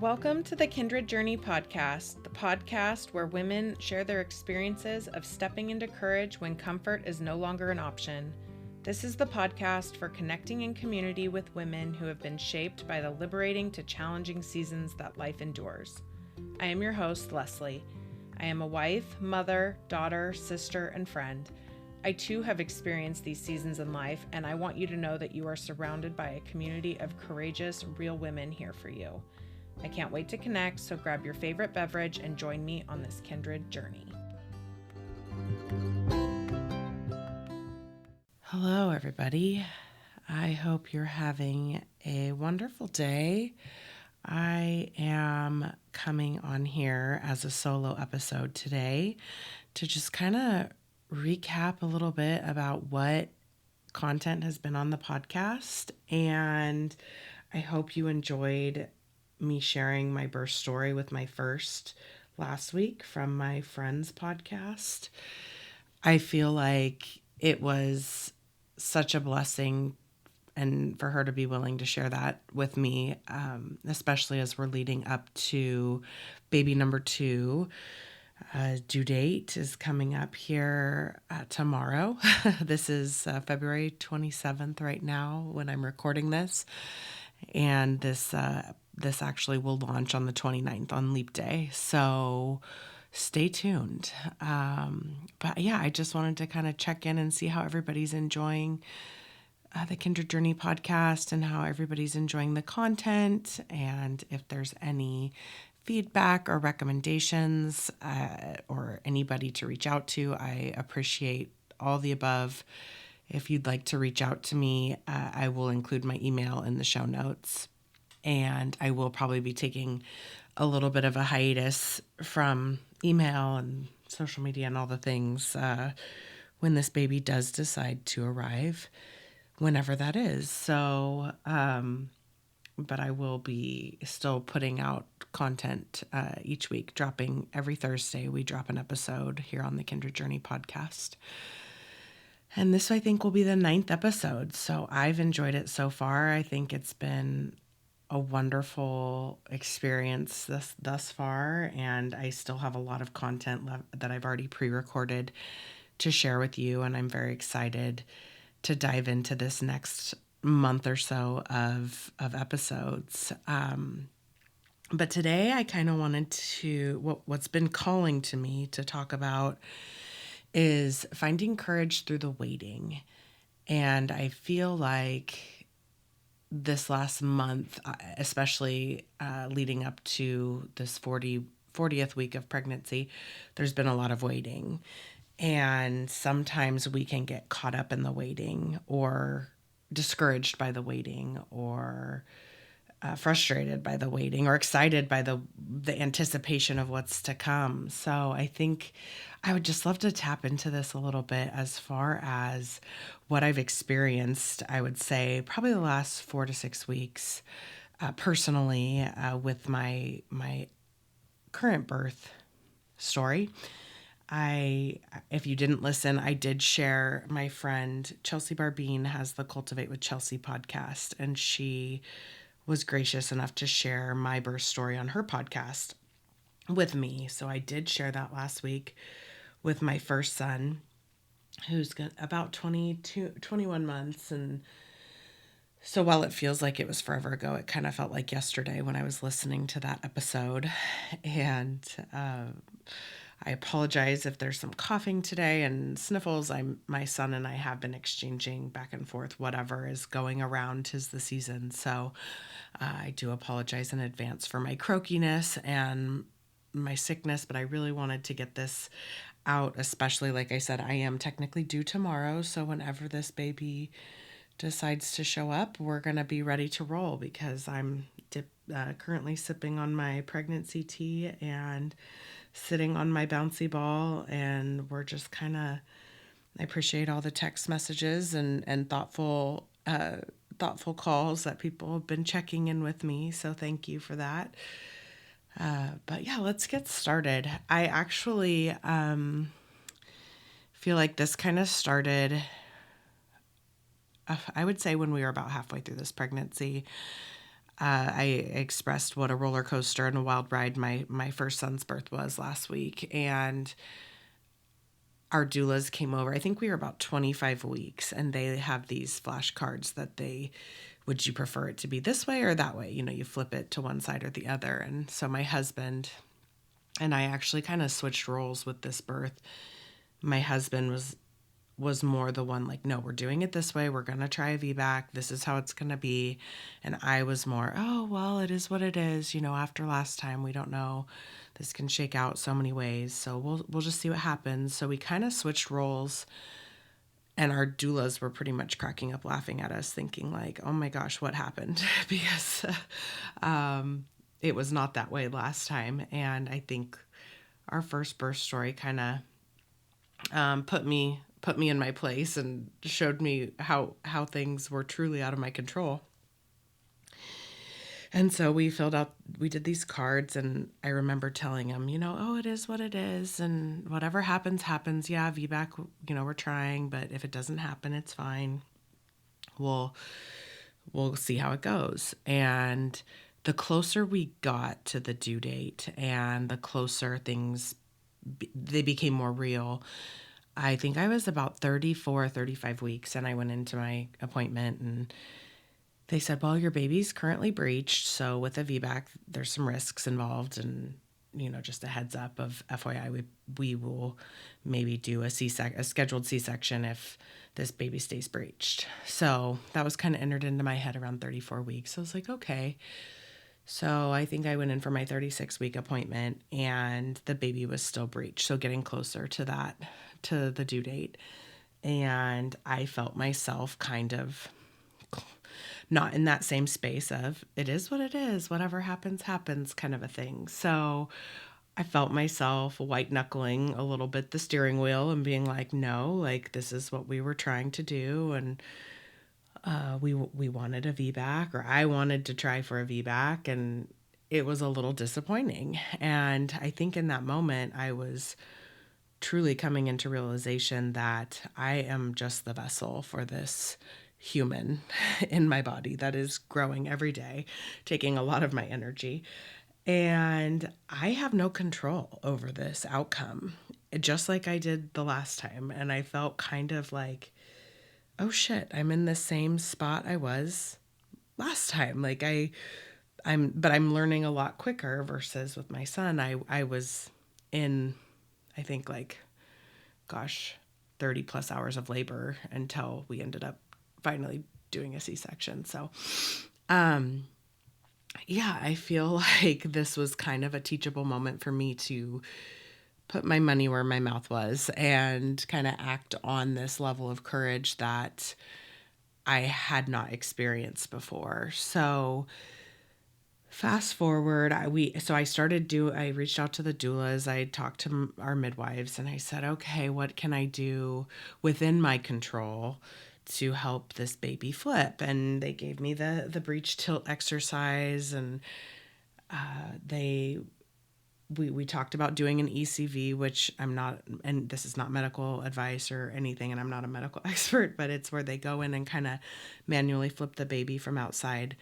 Welcome to the Kindred Journey podcast, the podcast where women share their experiences of stepping into courage when comfort is no longer an option. This is the podcast for connecting in community with women who have been shaped by the liberating to challenging seasons that life endures. I am your host, Lesley. I am a wife, mother, daughter, sister, and friend. I too have experienced these seasons in life, and I want you to know that you are surrounded by a community of courageous, real women here for you. I can't wait to connect, so grab your favorite beverage and join me on this kindred journey. Hello, everybody. I hope you're having a wonderful day. I am coming on here as a solo episode today to just kind of recap a little bit about what content has been on the podcast, and I hope you enjoyed me sharing my birth story with my first last week from my friend's podcast. I feel like it was such a blessing and for her to be willing to share that with me, especially as we're leading up to baby number 2. Due date is coming up here tomorrow. This is February 27th right now when I'm recording this. And this actually will launch on the 29th on Leap Day. So stay tuned. But yeah, I just wanted to kind of check in and see how everybody's enjoying the Kindred Journey podcast and how everybody's enjoying the content, and if there's any feedback or recommendations or anybody to reach out to. I appreciate all the above. If you'd like to reach out to me, I will include my email in the show notes, and I will probably be taking a little bit of a hiatus from email and social media and all the things when this baby does decide to arrive, whenever that is. So, but I will be still putting out content each week, dropping every Thursday. We drop an episode here on the Kindred Journey podcast. And this, I think, will be the 9th episode. So I've enjoyed it so far. I think it's been a wonderful experience thus far. And I still have a lot of content that I've already pre-recorded to share with you. And I'm very excited to dive into this next month or so of episodes. But today I kind of wanted to, what's been calling to me to talk about is finding courage through the waiting. And I feel like this last month, especially leading up to this 40th week of pregnancy, there's been a lot of waiting. And sometimes we can get caught up in the waiting, or discouraged by the waiting, or frustrated by the waiting, or excited by the anticipation of what's to come. So I think I would just love to tap into this a little bit as far as what I've experienced, I would say probably the last 4 to 6 weeks personally with my current birth story. If you didn't listen, I did share, my friend Chelsea Barbine has the Cultivate with Chelsea podcast, and she was gracious enough to share my birth story on her podcast with me. So I did share that last week with my first son, who's about 21 months. And so while it feels like it was forever ago, it kind of felt like yesterday when I was listening to that episode. And I apologize if there's some coughing today and sniffles. My son and I have been exchanging back and forth. Whatever is going around, 'tis the season. So I do apologize in advance for my croakiness and my sickness, but I really wanted to get this out, especially, like I said, I am technically due tomorrow. So whenever this baby decides to show up, we're going to be ready to roll, because I'm currently sipping on my pregnancy tea and sitting on my bouncy ball, and we're just kind of, I appreciate all the text messages and thoughtful calls that people have been checking in with me. So thank you for that. But yeah, let's get started. I actually feel like this kind of started, I would say, when we were about halfway through this pregnancy. I expressed what a roller coaster and a wild ride my first son's birth was last week, and our doulas came over. I think we were about 25 weeks, and they have these flashcards that they, would you prefer it to be this way or that way? You know, you flip it to one side or the other. And so my husband and I actually kind of switched roles with this birth. My husband was more the one like, no, we're doing it this way. We're going to try a VBAC. This is how it's going to be. And I was more, oh, well, it is what it is. You know, after last time, we don't know. This can shake out so many ways. So we'll just see what happens. So we kind of switched roles, and our doulas were pretty much cracking up laughing at us, thinking like, oh my gosh, what happened? Because it was not that way last time. And I think our first birth story kind of put me in my place and showed me how things were truly out of my control. And so we did these cards, and I remember telling him, you know, oh, it is what it is, and whatever happens, happens. Yeah, VBAC, you know, we're trying, but if it doesn't happen, it's fine. We'll see how it goes. And the closer we got to the due date and the closer they became more real. I think I was about 34, 35 weeks, and I went into my appointment, and they said, well, your baby's currently breached, so with a VBAC, there's some risks involved, and, you know, just a heads up of FYI, we will maybe do a scheduled C-section if this baby stays breached. So that was kind of entered into my head around 34 weeks. I was like, okay. So I think I went in for my 36-week appointment, and the baby was still breached, so getting closer to the due date. And I felt myself kind of not in that same space of it is what it is, whatever happens, happens kind of a thing. So I felt myself white knuckling a little bit the steering wheel and being like, no, like this is what we were trying to do. And we wanted a VBAC, or I wanted to try for a VBAC, and it was a little disappointing. And I think in that moment, I was truly coming into realization that I am just the vessel for this human in my body that is growing every day, taking a lot of my energy. And I have no control over this outcome, just like I did the last time. And I felt kind of like, oh shit, I'm in the same spot I was last time. Like I'm learning a lot quicker versus with my son. I was in, I think like, gosh, 30 plus hours of labor until we ended up finally doing a C-section. So, yeah, I feel like this was kind of a teachable moment for me to put my money where my mouth was and kind of act on this level of courage that I had not experienced before. So fast forward, I reached out to the doulas. I talked to our midwives, and I said, okay, what can I do within my control to help this baby flip? And they gave me the breech tilt exercise, and we talked about doing an ECV, which I'm not, and this is not medical advice or anything, and I'm not a medical expert, but it's where they go in and kind of manually flip the baby from outside.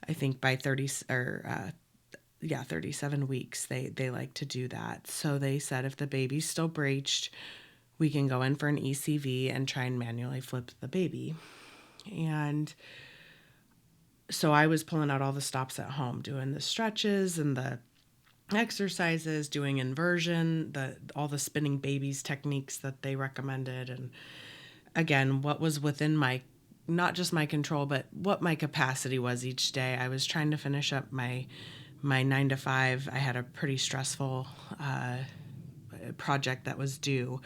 I think by 37 weeks, they like to do that. So they said if the baby's still breached, we can go in for an ECV and try and manually flip the baby. And so I was pulling out all the stops at home, doing the stretches and the exercises, doing inversion, all the spinning babies techniques that they recommended. And again, what was within my, not just my control, but what my capacity was each day. I was trying to finish up my 9 to 5. I had a pretty stressful project that was due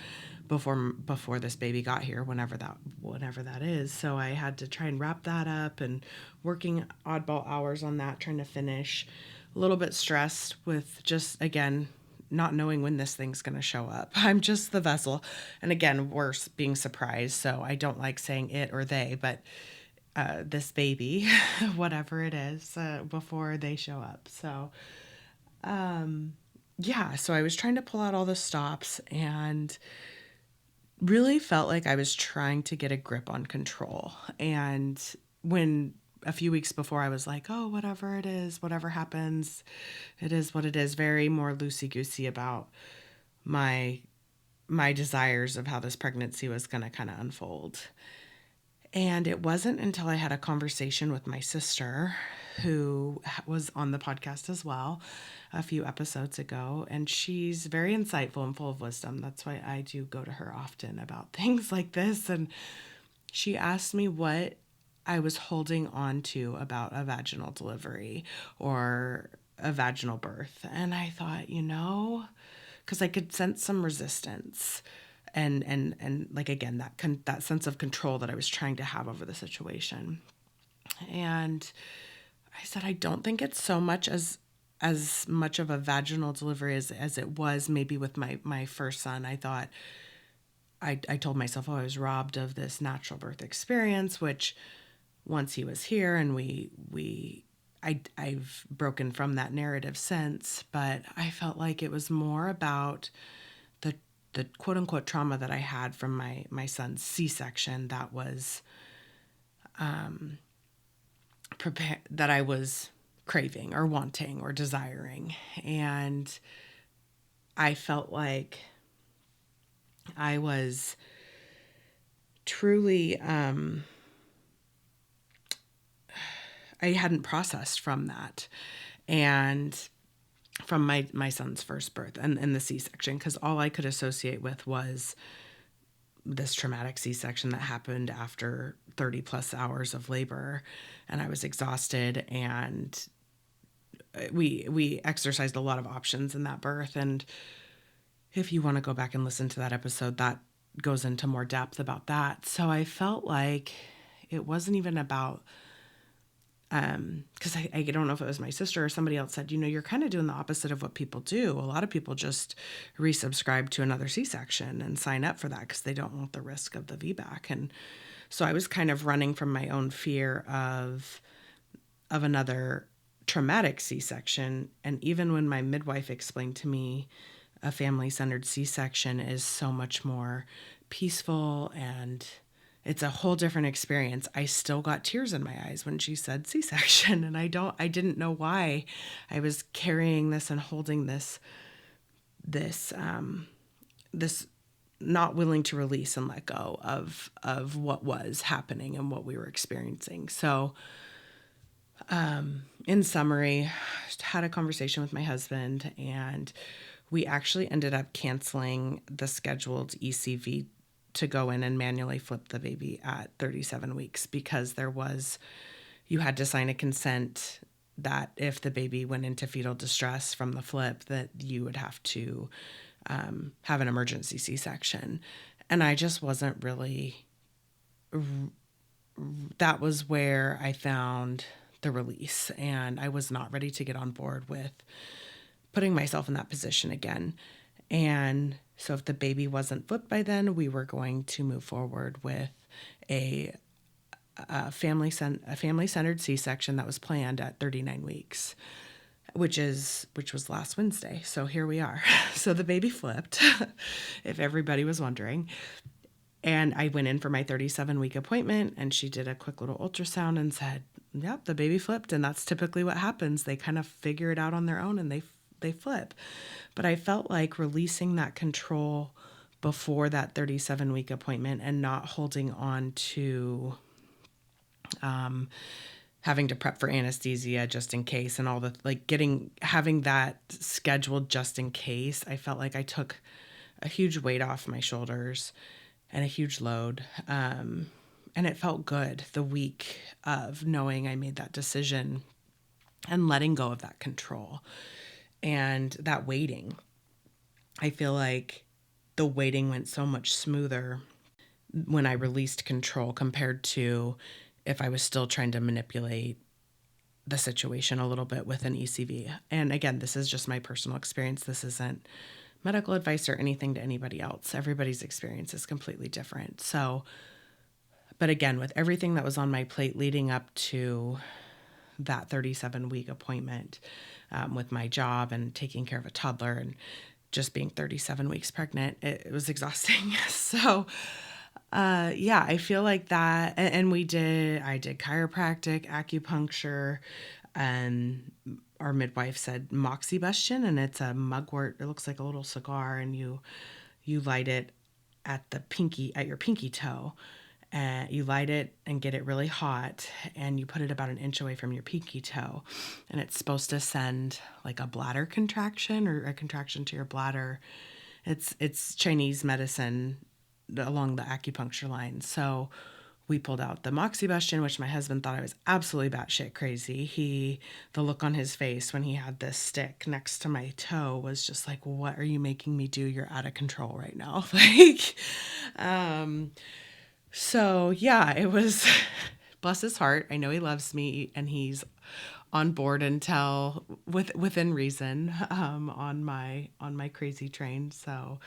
before this baby got here, whenever that is. So I had to try and wrap that up, and working oddball hours on that, trying to finish. A little bit stressed with just, again, not knowing when this thing's going to show up. I'm just the vessel. And again, worse, being surprised. So I don't like saying it or they, but this baby, whatever it is, before they show up. So, yeah, so I was trying to pull out all the stops and really felt like I was trying to get a grip on control. And when a few weeks before I was like, oh, whatever it is, whatever happens, it is what it is. Very more loosey-goosey about my desires of how this pregnancy was going to kind of unfold. And it wasn't until I had a conversation with my sister, who was on the podcast as well a few episodes ago. And she's very insightful and full of wisdom. That's why I do go to her often about things like this. And she asked me what I was holding on to about a vaginal delivery or a vaginal birth. And I thought, because I could sense some resistance and like, again, that sense of control that I was trying to have over the situation. And I said, I don't think it's so much as much of a vaginal delivery as it was maybe with my first son. I thought, I told myself, I was robbed of this natural birth experience, which once he was here and I've broken from that narrative since, but I felt like it was more about the quote unquote trauma that I had from my son's C-section that was that I was craving or wanting or desiring. And I felt like I was truly, I hadn't processed from that. And from my son's first birth and the C-section, because all I could associate with was this traumatic C-section that happened after 30 plus hours of labor, and I was exhausted, and we exercised a lot of options in that birth. And if you want to go back and listen to that episode, that goes into more depth about that. So I felt like it wasn't even about, because I don't know if it was my sister or somebody else said, you're kind of doing the opposite of what people do. A lot of people just resubscribe to another C-section and sign up for that because they don't want the risk of the VBAC. And so I was kind of running from my own fear of another traumatic C-section. And even when my midwife explained to me a family-centered C-section is so much more peaceful and it's a whole different experience, I still got tears in my eyes when she said C-section. And I didn't know why I was carrying this and holding this not willing to release and let go of what was happening and what we were experiencing. So, in summary, had a conversation with my husband, and we actually ended up canceling the scheduled ECV to go in and manually flip the baby at 37 weeks because you had to sign a consent that if the baby went into fetal distress from the flip, that you would have to have an emergency C-section. And I just wasn't really, that was where I found the release, and I was not ready to get on board with putting myself in that position again. And so if the baby wasn't flipped by then, we were going to move forward with a family-centered C-section that was planned at 39 weeks, which was last Wednesday. So here we are. So the baby flipped, if everybody was wondering. And I went in for my 37-week appointment, and she did a quick little ultrasound and said, yep, the baby flipped. And that's typically what happens. They kind of figure it out on their own and they flip. But I felt like releasing that control before that 37-week appointment and not holding on to having to prep for anesthesia just in case and all the having that scheduled just in case, I felt like I took a huge weight off my shoulders and a huge load. And it felt good the week of knowing I made that decision and letting go of that control and that waiting. I feel like the waiting went so much smoother when I released control compared to if I was still trying to manipulate the situation a little bit with an ECV. And again, this is just my personal experience. This isn't medical advice or anything to anybody else. Everybody's experience is completely different. So, but again, with everything that was on my plate leading up to that 37-week appointment, with my job and taking care of a toddler and just being 37 weeks pregnant, it was exhausting. So Yeah, I feel like that. And I did chiropractic, acupuncture, and our midwife said moxibustion, and it's a mugwort. It looks like a little cigar, and you light it at your pinky toe. And you light it and get it really hot, and you put it about an inch away from your pinky toe, and it's supposed to send like a bladder contraction or a contraction to your bladder. It's Chinese medicine along the acupuncture line. So we pulled out the moxibustion, which my husband thought I was absolutely batshit crazy. The look on his face when he had this stick next to my toe was just like, "What are you making me do? You're out of control right now." Like, so yeah, it was, bless his heart. I know he loves me and he's on board until within reason, on my crazy train. So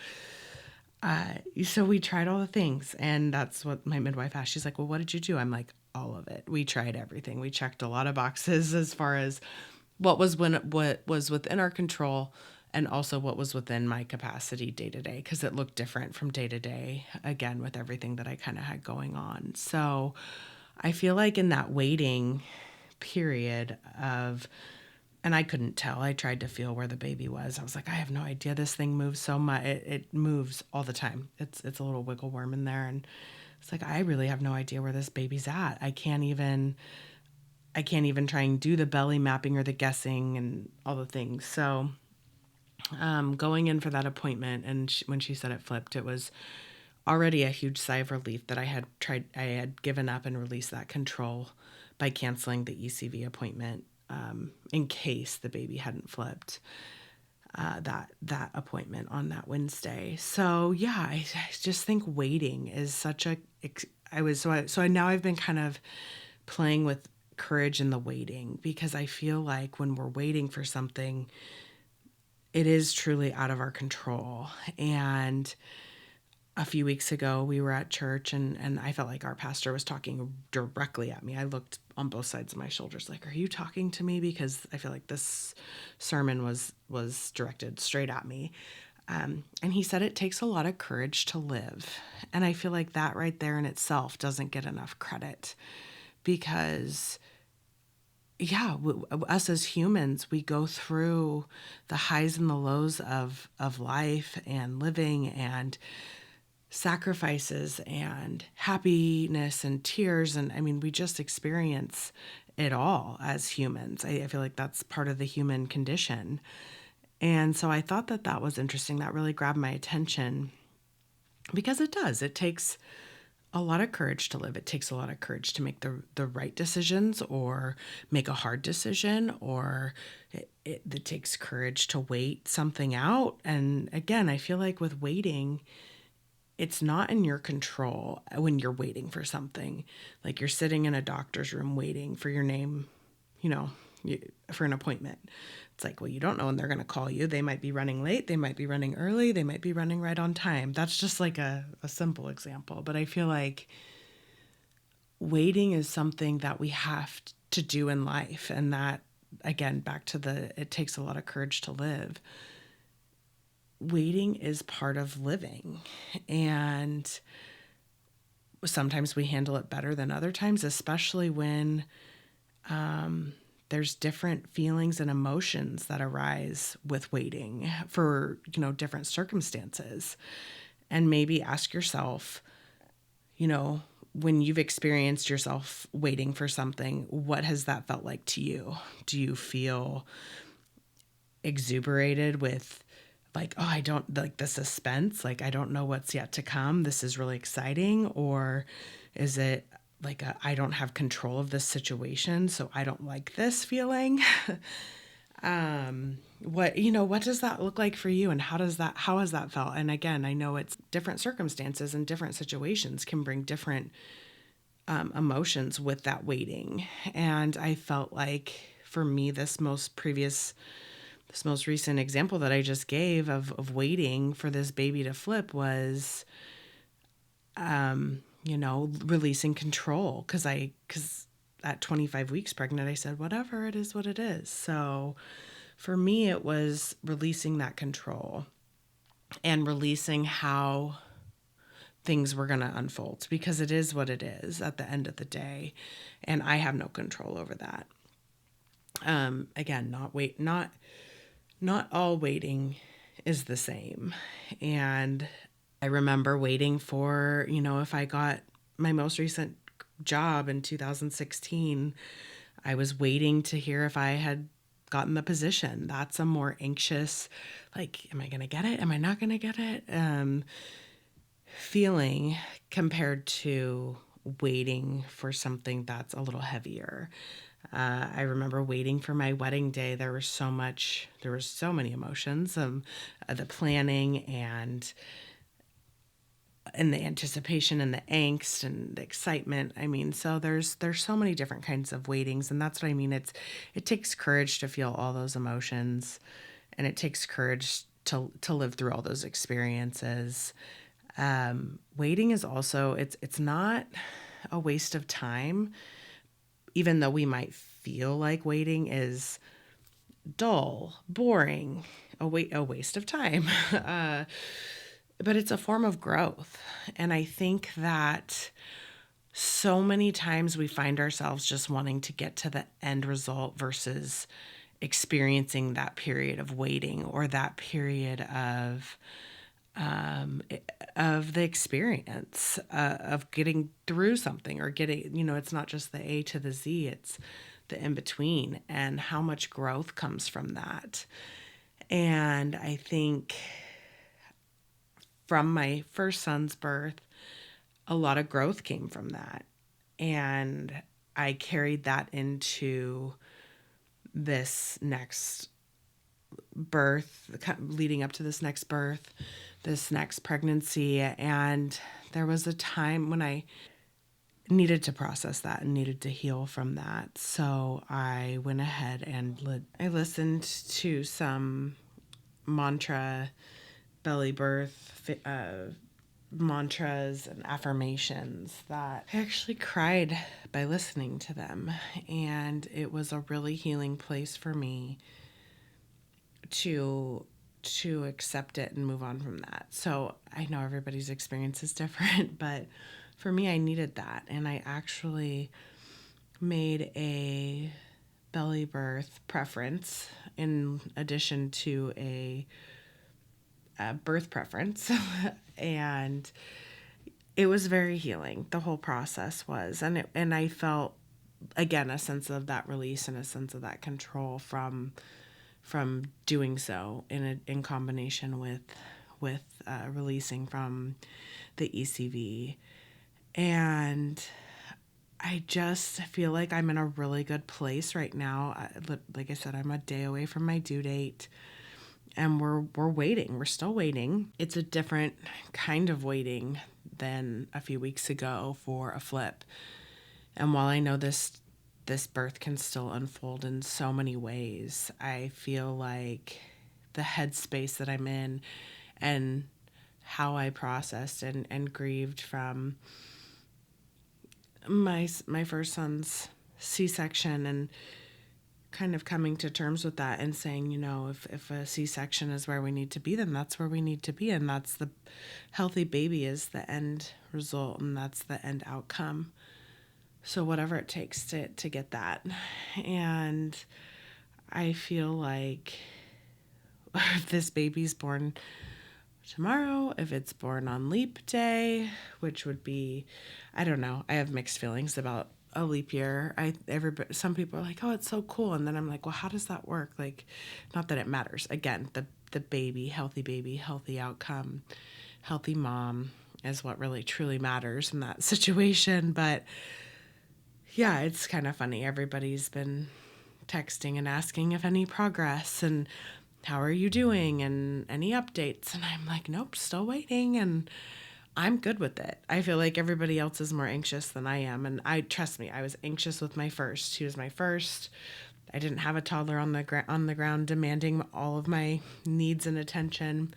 we tried all the things, and that's what my midwife asked. She's like, "Well, what did you do?" I'm like, "All of it. We tried everything. We checked a lot of boxes as far as what was within our control, and also what was within my capacity day to day, because it looked different from day to day. Again, with everything that I kind of had going on, so I feel like in that waiting period of, and I couldn't tell. I tried to feel where the baby was. I was like, I have no idea. This thing moves so much. It moves all the time. It's a little wiggle worm in there, and it's like I really have no idea where this baby's at. I can't even try and do the belly mapping or the guessing and all the things. So, going in for that appointment, and when she said it flipped, it was already a huge sigh of relief that I had given up and released that control by canceling the ECV appointment, in case the baby hadn't flipped, that appointment on that Wednesday. So yeah, I just think waiting is such a. Now I've been kind of playing with courage in the waiting, because I feel like when we're waiting for something, it is truly out of our control. And a few weeks ago, we were at church, and I felt like our pastor was talking directly at me. I looked on both sides of my shoulders like, "Are you talking to me?" Because I feel like this sermon was directed straight at me. And he said it takes a lot of courage to live. And I feel like that right there in itself doesn't get enough credit, because yeah, us as humans, we go through the highs and the lows of life and living, and sacrifices and happiness and tears. And I mean, we just experience it all as humans. I feel like that's part of the human condition. And so I thought that that was interesting. That really grabbed my attention, because it does. It takes a lot of courage to live. It takes a lot of courage to make the right decisions, or make a hard decision, or it takes courage to wait something out. And again, I feel like with waiting, it's not in your control when you're waiting for something. Like you're sitting in a doctor's room waiting for your name, you know, for an appointment. It's like, well, you don't know when they're going to call you. They might be running late. They might be running early. They might be running right on time. That's just like a simple example. But I feel like waiting is something that we have to do in life. And that, again, back to it takes a lot of courage to live. Waiting is part of living, and sometimes we handle it better than other times, especially when there's different feelings and emotions that arise with waiting for, different circumstances. And maybe ask yourself, when you've experienced yourself waiting for something, what has that felt like to you? Do you feel exuberated with, like, oh, I don't like the suspense, like I don't know what's yet to come, this is really exciting? Or is it like I don't have control of this situation, so I don't like this feeling? What does that look like for you, and how has that felt? And again, I know it's different circumstances and different situations can bring different emotions with that waiting. And I felt like for me, this most recent example that I just gave of waiting for this baby to flip was, releasing control. Cause at 25 weeks pregnant, I said, whatever, it is what it is. So for me, it was releasing that control and releasing how things were going to unfold, because it is what it is at the end of the day, and I have no control over that. Again, not all waiting is the same. And I remember waiting for, if I got my most recent job in 2016, I was waiting to hear if I had gotten the position. That's a more anxious, like, am I going to get it? Am I not going to get it? Feeling, compared to waiting for something that's a little heavier. I remember waiting for my wedding day. There were so many emotions, the planning and the anticipation and the angst and the excitement. I mean, so there's so many different kinds of waitings, and that's what I mean. It takes courage to feel all those emotions, and it takes courage to live through all those experiences. Waiting is also, it's not a waste of time, even though we might feel like waiting is dull, boring, a waste of time. But it's a form of growth. And I think that so many times we find ourselves just wanting to get to the end result versus experiencing that period of waiting, or that period of the experience of getting through something, or getting, it's not just the A to the Z, it's the in between, and how much growth comes from that. And I think from my first son's birth, a lot of growth came from that. And I carried that into this next birth, leading up to this next birth, this next pregnancy. And there was a time when I needed to process that and needed to heal from that. So I went ahead and I listened to some mantra, belly birth mantras and affirmations that I actually cried by listening to them. And it was a really healing place for me to accept it and move on from that. So I know everybody's experience is different, but for me, I needed that. And I actually made a belly birth preference in addition to a birth preference. And it was very healing. The whole process was. And I felt, again, a sense of that release and a sense of that control from doing so in combination with releasing from the ECV. And I just feel like I'm in a really good place right now. Like I said, I'm a day away from my due date, and we're waiting. We're still waiting. It's a different kind of waiting than a few weeks ago for a flip. And while I know this birth can still unfold in so many ways, I feel like the headspace that I'm in and how I processed and grieved from my first son's C-section, and kind of coming to terms with that and saying, if a C-section is where we need to be, then that's where we need to be. And that's the healthy baby is the end result, and that's the end outcome. So whatever it takes to get that. And I feel like if this baby's born tomorrow, if it's born on leap day, which would be, I don't know, I have mixed feelings about a leap year. Some people are like, oh, it's so cool. And then I'm like, well, how does that work? Like, not that it matters. Again, the baby, healthy outcome, healthy mom is what really truly matters in that situation. But yeah, it's kind of funny. Everybody's been texting and asking if any progress and how are you doing and any updates. And I'm like, nope, still waiting. And I'm good with it. I feel like everybody else is more anxious than I am. And trust me, I was anxious with my first. He was my first. I didn't have a toddler on the ground demanding all of my needs and attention.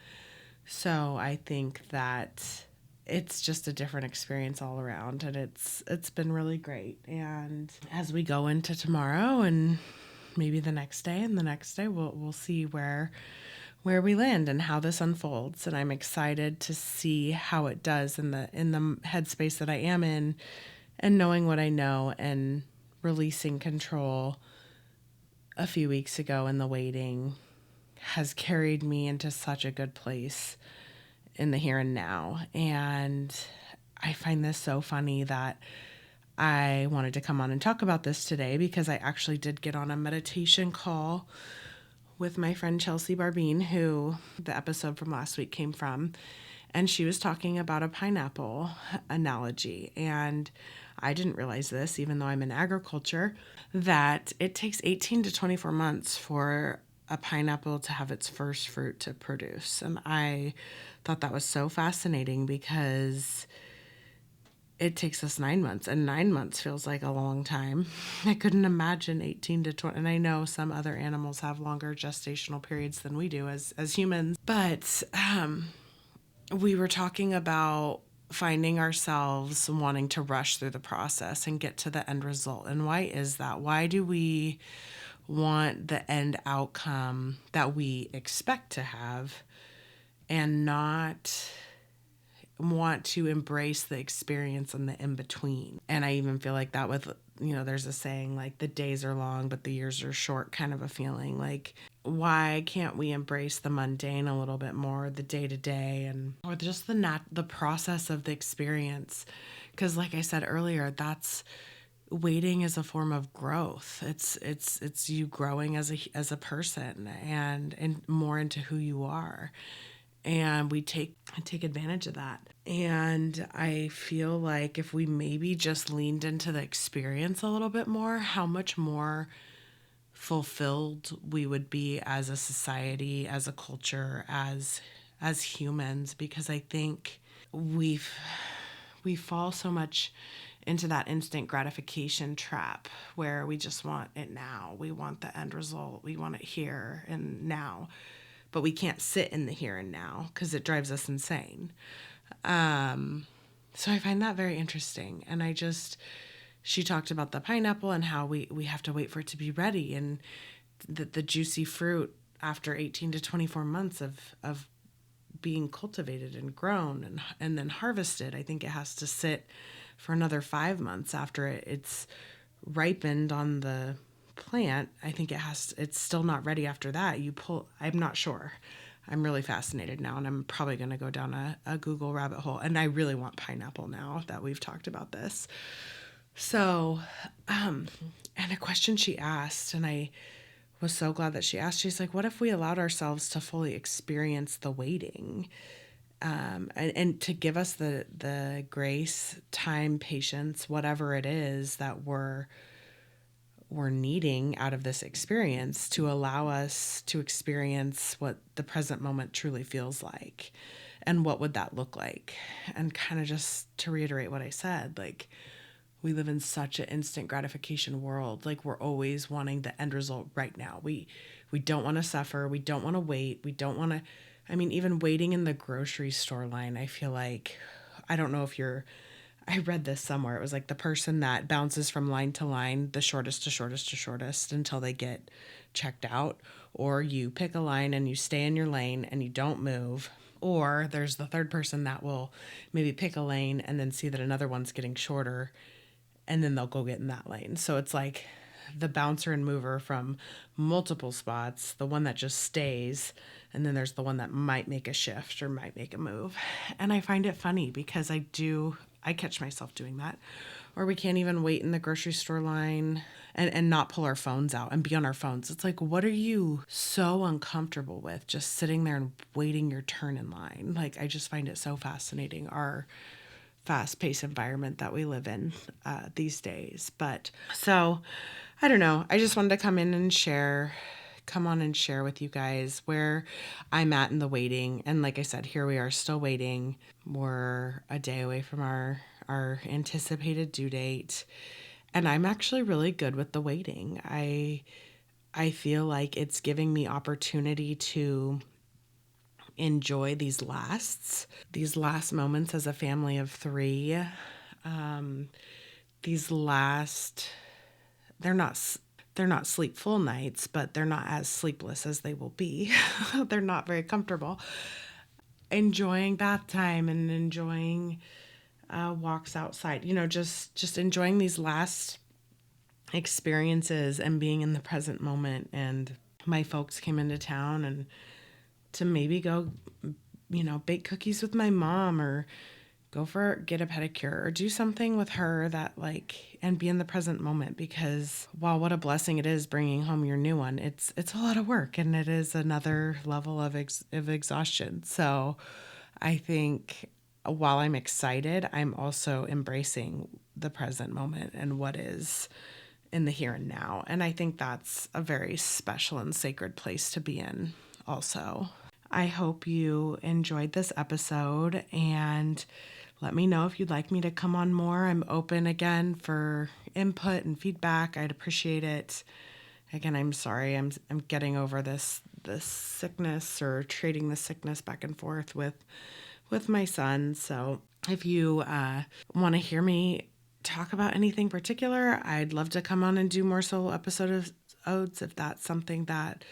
So I think that it's just a different experience all around, and it's been really great. And as we go into tomorrow and maybe the next day and the next day, we'll see where where we land and how this unfolds. And I'm excited to see how it does in the headspace that I am in, and knowing what I know and releasing control a few weeks ago in the waiting has carried me into such a good place in the here and now. And I find this so funny that I wanted to come on and talk about this today because I actually did get on a meditation call with my friend Chelsea Barbine, who the episode from last week came from. And she was talking about a pineapple analogy. And I didn't realize this, even though I'm in agriculture, that it takes 18 to 24 months for a pineapple to have its first fruit to produce. And I thought that was so fascinating because it takes us 9 months, and 9 months feels like a long time. I couldn't imagine 18 to 20. And I know some other animals have longer gestational periods than we do as humans. But we were talking about finding ourselves wanting to rush through the process and get to the end result. And why is that? Why do we want the end outcome that we expect to have and not want to embrace the experience and the in between? And I even feel like that with, there's a saying like the days are long, but the years are short, kind of a feeling like, why can't we embrace the mundane a little bit more, the day to day, and or just the process of the experience? Because like I said earlier, that's waiting is a form of growth. It's you growing as a person and more into who you are. And we take advantage of that. And I feel like if we maybe just leaned into the experience a little bit more, how much more fulfilled we would be as a society, as a culture, as humans. Because I think we fall so much into that instant gratification trap where we just want it now. We want the end result. We want it here and now. But we can't sit in the here and now because it drives us insane. So I find that very interesting. And she talked about the pineapple and how we have to wait for it to be ready, and the juicy fruit after 18 to 24 months of being cultivated and grown and then harvested. I think it has to sit for another 5 months after it's ripened on the plant. I think it's still not ready after that. I'm not sure. I'm really fascinated now, and I'm probably going to go down a Google rabbit hole. And I really want pineapple now that we've talked about this. So, and a question she asked, and I was so glad that she asked, she's like, what if we allowed ourselves to fully experience the waiting? And to give us the grace, time, patience, whatever it is that we're needing out of this experience to allow us to experience what the present moment truly feels like. And what would that look like? And kind of just to reiterate what I said, like, we live in such an instant gratification world. Like, we're always wanting the end result right now. We don't want to suffer. We don't want to wait. We don't want to, even waiting in the grocery store line, I feel like, I don't know if I read this somewhere. It was like the person that bounces from line to line, the shortest to shortest to shortest until they get checked out. Or you pick a line and you stay in your lane and you don't move. Or there's the third person that will maybe pick a lane and then see that another one's getting shorter, and then they'll go get in that lane. So it's like the bouncer and mover from multiple spots, the one that just stays, and then there's the one that might make a shift or might make a move. And I find it funny because I catch myself doing that. Or we can't even wait in the grocery store line and not pull our phones out and be on our phones. It's like, what are you so uncomfortable with just sitting there and waiting your turn in line? Like, I just find it so fascinating, our fast-paced environment that we live in these days. But so, I don't know. I just wanted to come on and share with you guys where I'm at in the waiting. And like I said, here we are still waiting. We're a day away from our anticipated due date. And I'm actually really good with the waiting. I feel like it's giving me opportunity to enjoy these last moments as a family of 3. These last, they're they're not sleepful nights, but they're not as sleepless as they will be. They're not very comfortable. Enjoying bath time and enjoying walks outside, just enjoying these last experiences and being in the present moment. And my folks came into town and to maybe go, bake cookies with my mom or get a pedicure or do something with her that and be in the present moment, because while what a blessing it is bringing home your new one, it's a lot of work and it is another level of exhaustion. So I think while I'm excited, I'm also embracing the present moment and what is in the here and now. And I think that's a very special and sacred place to be in also. I hope you enjoyed this episode and let me know if you'd like me to come on more. I'm open again for input and feedback. I'd appreciate it. Again, I'm sorry. I'm getting over this sickness, or trading the sickness back and forth with my son. So if you want to hear me talk about anything particular, I'd love to come on and do more solo episodes if that's something that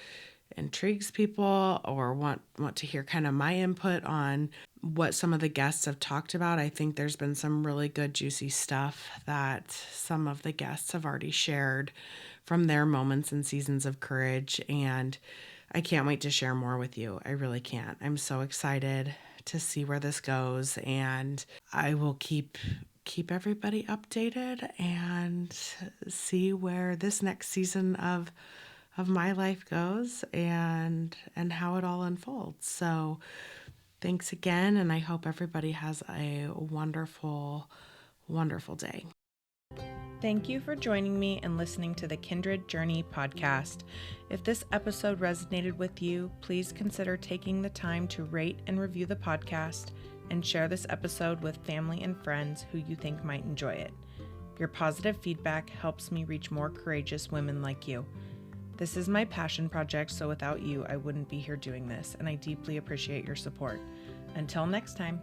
intrigues people, or want to hear kind of my input on what some of the guests have talked about. I think there's been some really good juicy stuff that some of the guests have already shared from their moments and seasons of courage, and I can't wait to share more with you. I really can't. I'm so excited to see where this goes, and I will keep everybody updated and see where this next season of my life goes and how it all unfolds. So thanks again, and I hope everybody has a wonderful, wonderful day. Thank you for joining me and listening to the Kindred Journey podcast. If this episode resonated with you, please consider taking the time to rate and review the podcast and share this episode with family and friends who you think might enjoy it. Your positive feedback helps me reach more courageous women like you. This is my passion project, so without you, I wouldn't be here doing this, and I deeply appreciate your support. Until next time.